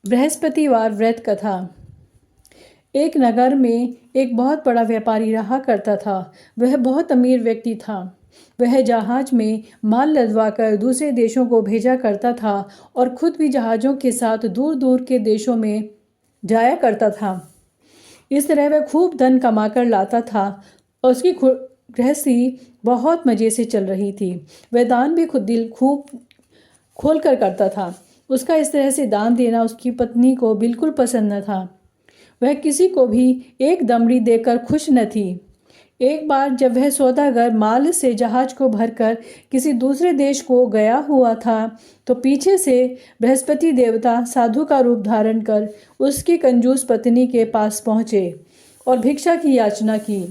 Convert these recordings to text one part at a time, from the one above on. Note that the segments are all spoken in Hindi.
बृहस्पतिवार व्रत कथा। एक नगर में एक बहुत बड़ा व्यापारी रहा करता था। वह बहुत अमीर व्यक्ति था। वह जहाज में माल लदवाकर दूसरे देशों को भेजा करता था और खुद भी जहाज़ों के साथ दूर दूर के देशों में जाया करता था। इस तरह वह खूब धन कमाकर लाता था और उसकी गृहस्थी बहुत मज़े से चल रही थी। वह दान भी खुद दिल खूब खोल कर करता था। उसका इस तरह से दान देना उसकी पत्नी को बिल्कुल पसंद न था। वह किसी को भी एक दमड़ी देकर खुश न थी। एक बार जब वह सौदागर माल से जहाज को भरकर किसी दूसरे देश को गया हुआ था तो पीछे से बृहस्पति देवता साधु का रूप धारण कर उसकी कंजूस पत्नी के पास पहुँचे और भिक्षा की याचना की।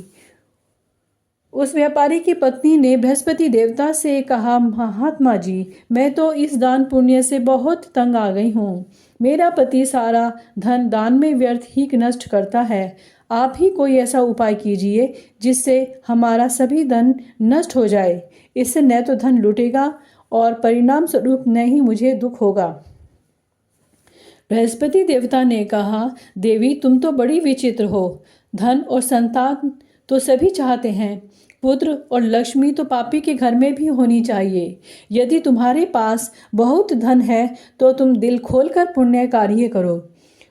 उस व्यापारी की पत्नी ने बृहस्पति देवता से कहा, महात्मा जी, मैं तो इस दान पुण्य से बहुत तंग आ गई हूँ। मेरा पति सारा धन दान में व्यर्थ ही नष्ट करता है। आप ही कोई ऐसा उपाय कीजिए जिससे हमारा सभी धन नष्ट हो जाए। इससे न तो धन लुटेगा और परिणाम स्वरूप न ही मुझे दुख होगा। बृहस्पति देवता ने कहा, देवी, तुम तो बड़ी विचित्र हो। धन और संतान तो सभी चाहते हैं। पुत्र और लक्ष्मी तो पापी के घर में भी होनी चाहिए। यदि तुम्हारे पास बहुत धन है तो तुम दिल खोलकर पुण्य कार्य करो।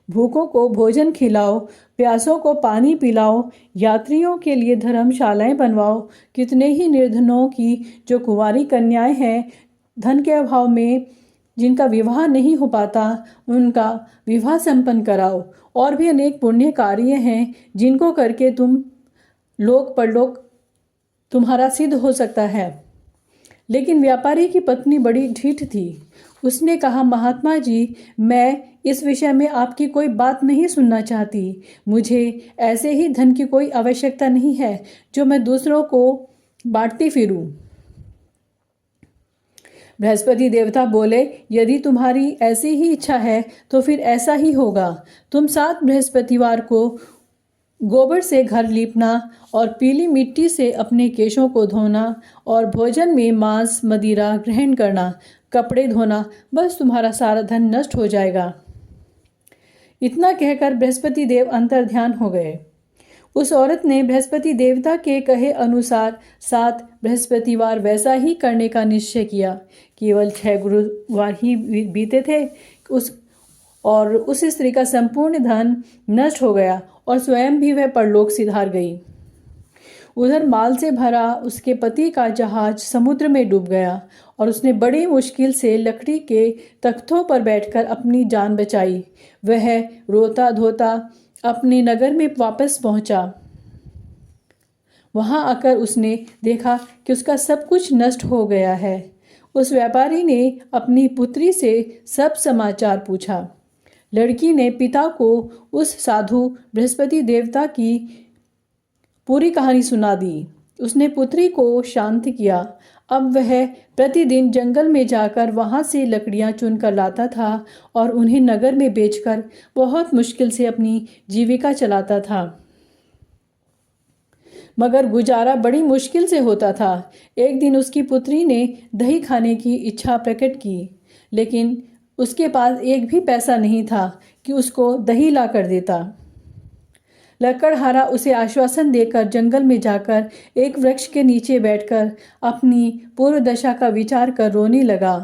भूखों को भोजन खिलाओ, प्यासों को पानी पिलाओ, यात्रियों के लिए धर्मशालाएं बनवाओ। कितने ही निर्धनों की जो कुंवारी कन्याएं हैं, धन के अभाव में जिनका विवाह नहीं हो पाता, उनका विवाह संपन्न कराओ। और भी अनेक पुण्य कार्य हैं जिनको करके तुम लोक परलोक तुम्हारा सिद्ध हो सकता है। लेकिन व्यापारी की पत्नी बड़ी ढीठ थी। उसने कहा, महात्मा जी, मैं इस विषय में आपकी कोई बात नहीं सुनना चाहती। मुझे ऐसे ही धन की कोई आवश्यकता नहीं है जो मैं दूसरों को बांटती फिरूं। बृहस्पति देवता बोले, यदि तुम्हारी ऐसी ही इच्छा है तो फिर ऐसा ही होगा। तुम 7 बृहस्पतिवार को गोबर से घर लीपना और पीली मिट्टी से अपने केशों को धोना और भोजन में मांस मदिरा ग्रहण करना, कपड़े धोना, बस तुम्हारा सारा धन नष्ट हो जाएगा। इतना कहकर बृहस्पति देव अंतर्ध्यान हो गए। उस औरत ने बृहस्पति देवता के कहे अनुसार 7 बृहस्पतिवार वैसा ही करने का निश्चय किया। केवल 6 गुरुवार ही बीते थे और उस स्त्री का संपूर्ण धन नष्ट हो गया और स्वयं भी वह परलोक सिधार गई। उधर माल से भरा उसके पति का जहाज समुद्र में डूब गया और उसने बड़ी मुश्किल से लकड़ी के तख्तों पर बैठकर अपनी जान बचाई। वह रोता धोता अपने नगर में वापस पहुंचा। वहां आकर उसने देखा कि उसका सब कुछ नष्ट हो गया है। उस व्यापारी ने अपनी पुत्री से सब समाचार पूछा। लड़की ने पिता को उस साधु बृहस्पति देवता की पूरी कहानी सुना दी। उसने पुत्री को शांत किया। अब वह प्रतिदिन जंगल में जाकर वहां से लकड़ियां चुनकर लाता था और उन्हें नगर में बेचकर बहुत मुश्किल से अपनी जीविका चलाता था। मगर गुजारा बड़ी मुश्किल से होता था। एक दिन उसकी पुत्री ने दही खाने की इच्छा प्रकट की, लेकिन उसके पास एक भी पैसा नहीं था कि उसको दही ला कर देता। लकड़हारा उसे आश्वासन देकर जंगल में जाकर एक वृक्ष के नीचे बैठकर अपनी पूर्व दशा का विचार कर रोने लगा।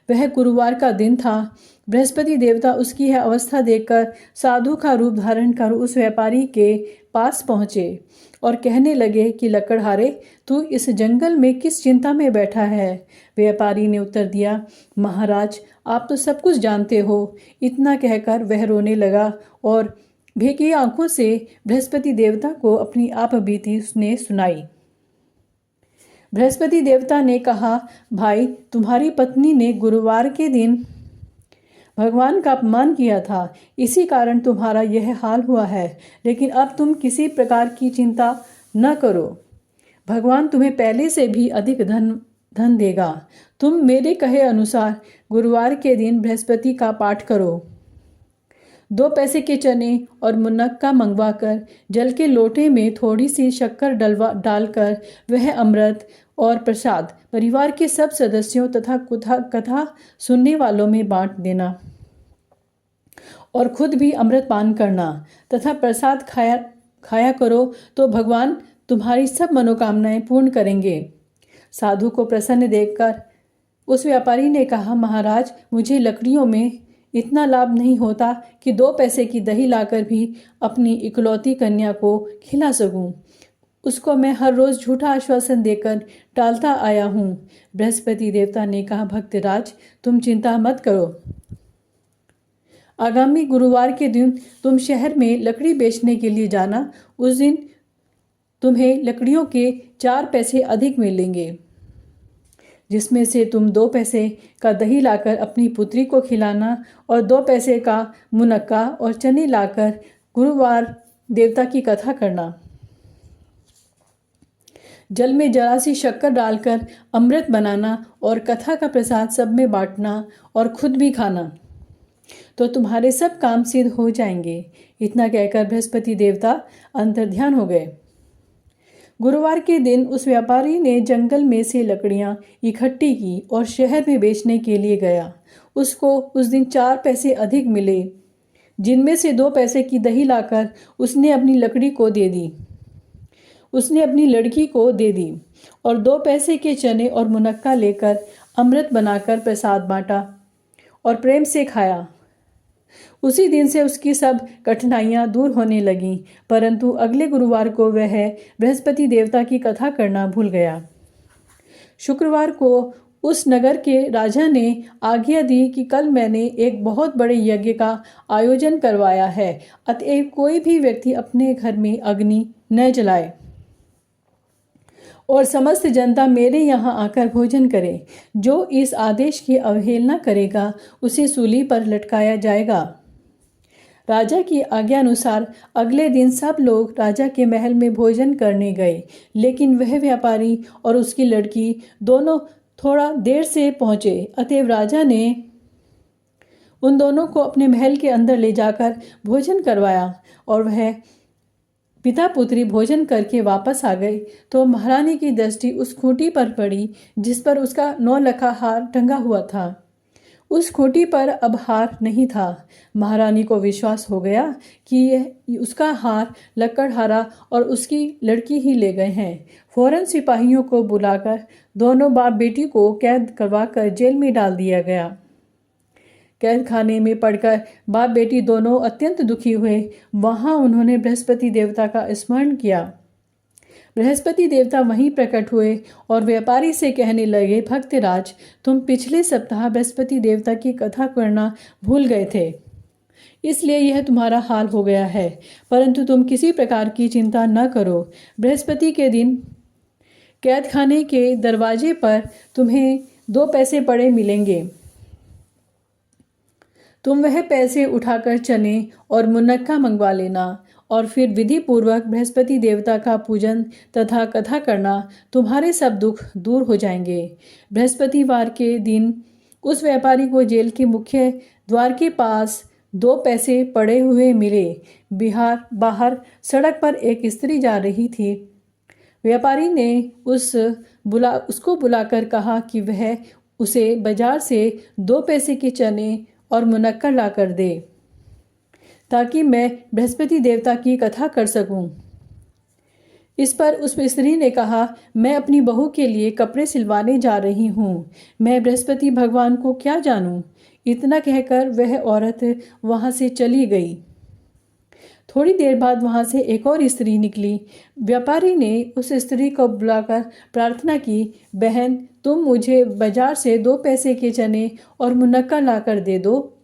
वह गुरुवार का दिन था। बृहस्पति देवता उसकी यह अवस्था देखकर साधु का रूप धारण कर उस व्यापारी के पास पहुँचे और कहने लगे कि लकड़हारे, तू इस जंगल में किस चिंता में बैठा है? व्यापारी ने उत्तर दिया, महाराज, आप तो सब कुछ जानते हो। इतना कहकर वह रोने लगा और भीगी आंखों से बृहस्पति देवता को अपनी आप बीती उसने सुनाई। बृहस्पति देवता ने कहा, भाई, तुम्हारी पत्नी ने गुरुवार के दिन भगवान का अपमान किया था, इसी कारण तुम्हारा यह हाल हुआ है। लेकिन अब तुम किसी प्रकार की चिंता न करो। भगवान तुम्हें पहले से भी अधिक धन देगा। तुम मेरे कहे अनुसार गुरुवार के दिन बृहस्पति का पाठ करो। 2 पैसे के चने और मुनक्का मंगवाकर जल के लोटे में थोड़ी सी शक्कर डालकर वह अमृत और प्रसाद परिवार के सब सदस्यों तथा कथा सुनने वालों में बांट देना। और खुद भी अमृत पान करना तथा प्रसाद खाया करो तो भगवान तुम्हारी सब मनोकामनाएं पूर्ण करेंगे। साधु को प्रसन्न देखकर उस व्यापारी ने कहा, महाराज, मुझे लकड़ियों में इतना लाभ नहीं होता कि 2 पैसे की दही लाकर भी अपनी इकलौती कन्या को खिला सकूं। उसको मैं हर रोज झूठा आश्वासन देकर टालता आया हूँ। बृहस्पति देवता ने कहा, भक्तराज, तुम चिंता मत करो। आगामी गुरुवार के दिन तुम शहर में लकड़ी बेचने के लिए जाना। उस दिन तुम्हें लकड़ियों के 4 पैसे अधिक मिलेंगे, जिसमें से तुम 2 पैसे का दही लाकर अपनी पुत्री को खिलाना और 2 पैसे का मुनक्का और चने लाकर गुरुवार देवता की कथा करना। जल में जरा सी शक्कर डालकर अमृत बनाना और कथा का प्रसाद सब में बांटना और खुद भी खाना, तो तुम्हारे सब काम सिद्ध हो जाएंगे। इतना कहकर बृहस्पति देवता अंतर्ध्यान हो गए। गुरुवार के दिन उस व्यापारी ने जंगल में से लकड़ियां इकट्ठी की और शहर में बेचने के लिए गया। उसको उस दिन 4 पैसे अधिक मिले, जिनमें से 2 पैसे की दही लाकर उसने अपनी लकड़ी को दे दी उसने अपनी लड़की को दे दी और 2 पैसे के चने और मुनक्का लेकर अमृत बनाकर प्रसाद बांटा और प्रेम से खाया। उसी दिन से उसकी सब कठिनाइयां दूर होने लगीं, परंतु अगले गुरुवार को वह बृहस्पति देवता की कथा करना भूल गया। शुक्रवार को उस नगर के राजा ने आज्ञा दी कि कल मैंने एक बहुत बड़े यज्ञ का आयोजन करवाया है, अतएव कोई भी व्यक्ति अपने घर में अग्नि न जलाए और समस्त जनता मेरे यहाँ आकर भोजन करे। जो इस आदेश की अवहेलना करेगा उसे सूली पर लटकाया जाएगा। राजा की आज्ञा अनुसार अगले दिन सब लोग राजा के महल में भोजन करने गए, लेकिन वह व्यापारी और उसकी लड़की दोनों थोड़ा देर से पहुँचे। अतएव राजा ने उन दोनों को अपने महल के अंदर ले जाकर भोजन करवाया और वह पिता पुत्री भोजन करके वापस आ गए तो महारानी की दृष्टि उस खूंटी पर पड़ी जिस पर उसका 9 लखा हार टंगा हुआ था। उस खूंटी पर अब हार नहीं था। महारानी को विश्वास हो गया कि यह उसका हार लकड़हारा और उसकी लड़की ही ले गए हैं। फौरन सिपाहियों को बुलाकर दोनों बाप बेटी को कैद करवाकर जेल में डाल दिया गया। कैद खाने में पड़कर बाप बेटी दोनों अत्यंत दुखी हुए। वहां उन्होंने बृहस्पति देवता का स्मरण किया। बृहस्पति देवता वहीं प्रकट हुए और व्यापारी से कहने लगे, भक्तराज, तुम पिछले सप्ताह बृहस्पति देवता की कथा करना भूल गए थे, इसलिए यह तुम्हारा हाल हो गया है। परंतु तुम किसी प्रकार की चिंता न करो। बृहस्पति के दिन कैद खाने के दरवाजे पर तुम्हें 2 पैसे पड़े मिलेंगे। तुम वह पैसे उठाकर चने और मुनक्का मंगवा लेना और फिर विधि पूर्वक बृहस्पति देवता का पूजन तथा कथा करना। तुम्हारे सब दुख दूर हो जाएंगे। बृहस्पतिवार के दिन उस व्यापारी को जेल के मुख्य द्वार के पास 2 पैसे पड़े हुए मिले। बाहर सड़क पर एक स्त्री जा रही थी। व्यापारी ने उसको बुलाकर कहा कि वह उसे बाजार से 2 पैसे के चने और मुनक्का ला कर दे, ताकि मैं बृहस्पति देवता की कथा कर सकूं। इस पर उस स्त्री ने कहा, मैं अपनी बहू के लिए कपड़े सिलवाने जा रही हूँ, मैं बृहस्पति भगवान को क्या जानूं। इतना कहकर वह औरत वहाँ से चली गई। थोड़ी देर बाद वहाँ से एक और स्त्री निकली। व्यापारी ने उस स्त्री को बुलाकर प्रार्थना की, बहन, तुम मुझे बाजार से 2 पैसे के चने और मुनक्का लाकर दे दो,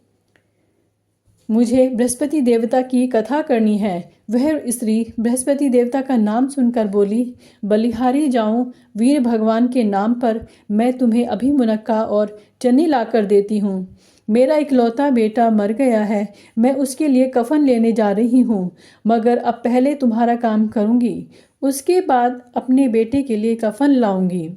मुझे बृहस्पति देवता की कथा करनी है। वह स्त्री बृहस्पति देवता का नाम सुनकर बोली, बलिहारी जाऊं, वीर भगवान के नाम पर मैं तुम्हें अभी मुनक्का और चने लाकर देती हूँ। मेरा इकलौता बेटा मर गया है, मैं उसके लिए कफन लेने जा रही हूँ, मगर अब पहले तुम्हारा काम करूँगी, उसके बाद अपने बेटे के लिए कफन लाऊंगी।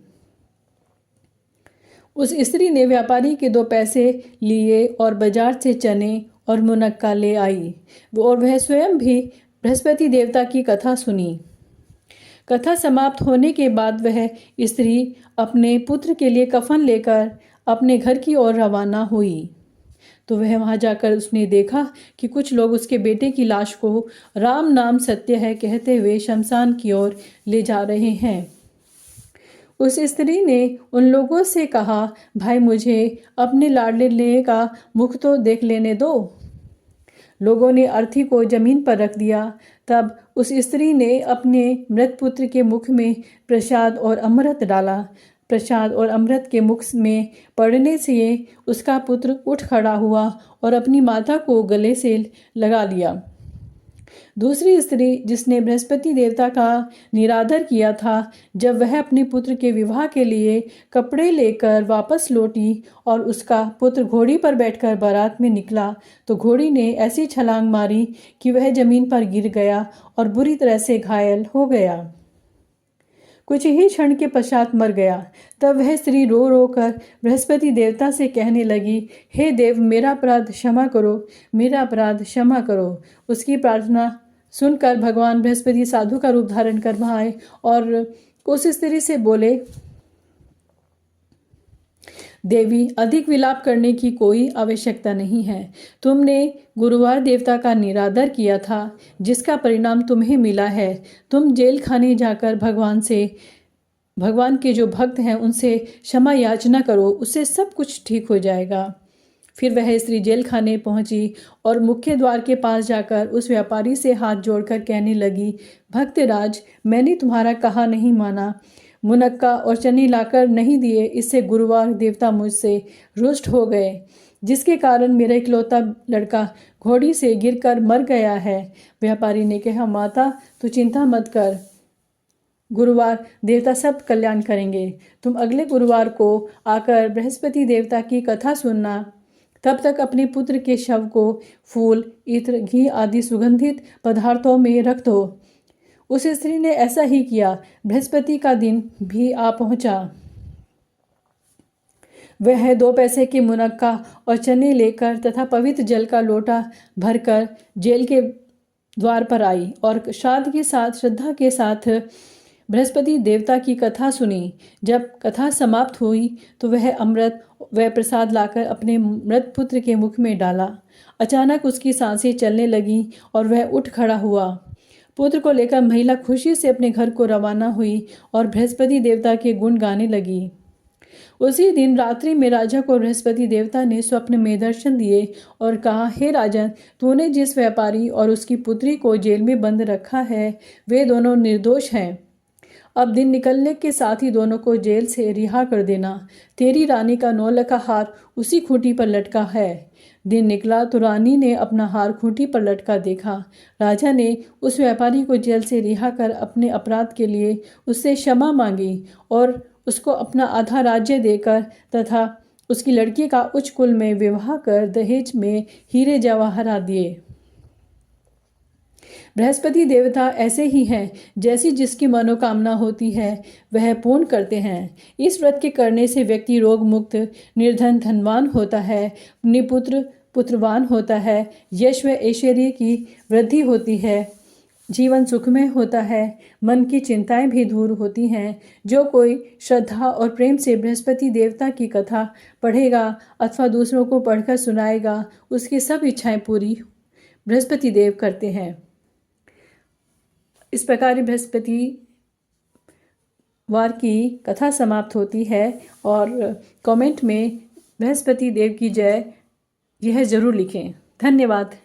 उस स्त्री ने व्यापारी के 2 पैसे लिए और बाजार से चने और मुनक्का ले आई और वह स्वयं भी बृहस्पति देवता की कथा सुनी। कथा समाप्त होने के बाद वह स्त्री अपने पुत्र के लिए कफन लेकर अपने घर की ओर रवाना हुई। तो वह वहाँ जाकर उसने देखा कि कुछ लोग उसके बेटे की लाश को राम नाम सत्य है कहते हुए शमशान की ओर ले जा रहे हैं। उस स्त्री ने उन लोगों से कहा, भाई मुझे अपने लाडले का मुख तो देख लेने दो। लोगों ने अर्थी को जमीन पर रख दिया। तब उस स्त्री ने अपने मृत पुत्र के मुख में प्रसाद और अमृत डाला। प्रसाद और अमृत के मुख में पड़ने से उसका पुत्र उठ खड़ा हुआ और अपनी माता को गले से लगा लिया। दूसरी स्त्री जिसने बृहस्पति देवता का निरादर किया था, जब वह अपने पुत्र के विवाह के लिए कपड़े लेकर वापस लौटी और उसका पुत्र घोड़ी पर बैठकर बारात में निकला, तो घोड़ी ने ऐसी छलांग मारी कि वह जमीन पर गिर गया और बुरी तरह से घायल हो गया। कुछ ही क्षण के पश्चात मर गया। तब वह स्त्री रो रो कर बृहस्पति देवता से कहने लगी, हे देव, मेरा अपराध क्षमा करो, मेरा अपराध क्षमा करो। उसकी प्रार्थना सुनकर भगवान बृहस्पति साधु का रूप धारण कर वहाँ आए और उस स्त्री से बोले, देवी, अधिक विलाप करने की कोई आवश्यकता नहीं है। तुमने गुरुवार देवता का निरादर किया था, जिसका परिणाम तुम्हें मिला है। तुम जेल खाने जाकर भगवान के जो भक्त हैं उनसे क्षमा याचना करो, उससे सब कुछ ठीक हो जाएगा। फिर वह स्त्री जेल खाने पहुंची और मुख्य द्वार के पास जाकर उस व्यापारी से हाथ जोड़कर कहने लगी, भक्तराज, मैंने तुम्हारा कहा नहीं माना, मुनक्का और चने लाकर नहीं दिए, इससे गुरुवार देवता मुझसे रुष्ट हो गए, जिसके कारण मेरा इकलौता लड़का घोड़ी से गिरकर मर गया है। व्यापारी ने कहा, माता तू चिंता मत कर, गुरुवार देवता सब कल्याण करेंगे। तुम अगले गुरुवार को आकर बृहस्पति देवता की कथा सुनना। तब तक अपने पुत्र के शव को फूल, इत्र, घी आदि सुगंधित पदार्थों में रख दो। उस स्त्री ने ऐसा ही किया। बृहस्पति का दिन भी आ पहुंचा। वह 2 पैसे के मुनक्का और चने लेकर तथा पवित्र जल का लोटा भरकर जेल के द्वार पर आई और श्राद्ध के साथ श्रद्धा के साथ बृहस्पति देवता की कथा सुनी। जब कथा समाप्त हुई तो वह अमृत व प्रसाद लाकर अपने मृत पुत्र के मुख में डाला। अचानक उसकी सांसें चलने लगीं और वह उठ खड़ा हुआ। पुत्र को लेकर महिला खुशी से अपने घर को रवाना हुई और बृहस्पति देवता के गुण गाने लगी। उसी दिन रात्रि में राजा को बृहस्पति देवता ने स्वप्न में दर्शन दिए और कहा, हे राजन, तूने जिस व्यापारी और उसकी पुत्री को जेल में बंद रखा है, वे दोनों निर्दोष हैं। अब दिन निकलने के साथ ही दोनों को जेल से रिहा कर देना। तेरी रानी का 9 लखा हार उसी खूंटी पर लटका है। दिन निकला तो रानी ने अपना हार खूंटी पर लटका देखा। राजा ने उस व्यापारी को जेल से रिहा कर अपने अपराध के लिए उससे क्षमा मांगी और उसको अपना आधा राज्य देकर तथा उसकी लड़की का उच्च कुल में विवाह कर दहेज में हीरे जवाहरात दिए। बृहस्पति देवता ऐसे ही हैं, जैसी जिसकी मनोकामना होती है वह पूर्ण करते हैं। इस व्रत के करने से व्यक्ति रोग मुक्त, निर्धन धनवान होता है, निपुत्र पुत्रवान होता है, यश व ऐश्वर्य की वृद्धि होती है, जीवन सुखमय होता है, मन की चिंताएं भी दूर होती हैं। जो कोई श्रद्धा और प्रेम से बृहस्पति देवता की कथा पढ़ेगा अथवा दूसरों को पढ़कर सुनाएगा, उसकी सब इच्छाएं पूरी बृहस्पति देव करते हैं। इस प्रकार बृहस्पति वार की कथा समाप्त होती है और कमेंट में बृहस्पति देव की जय यह ज़रूर लिखें। धन्यवाद।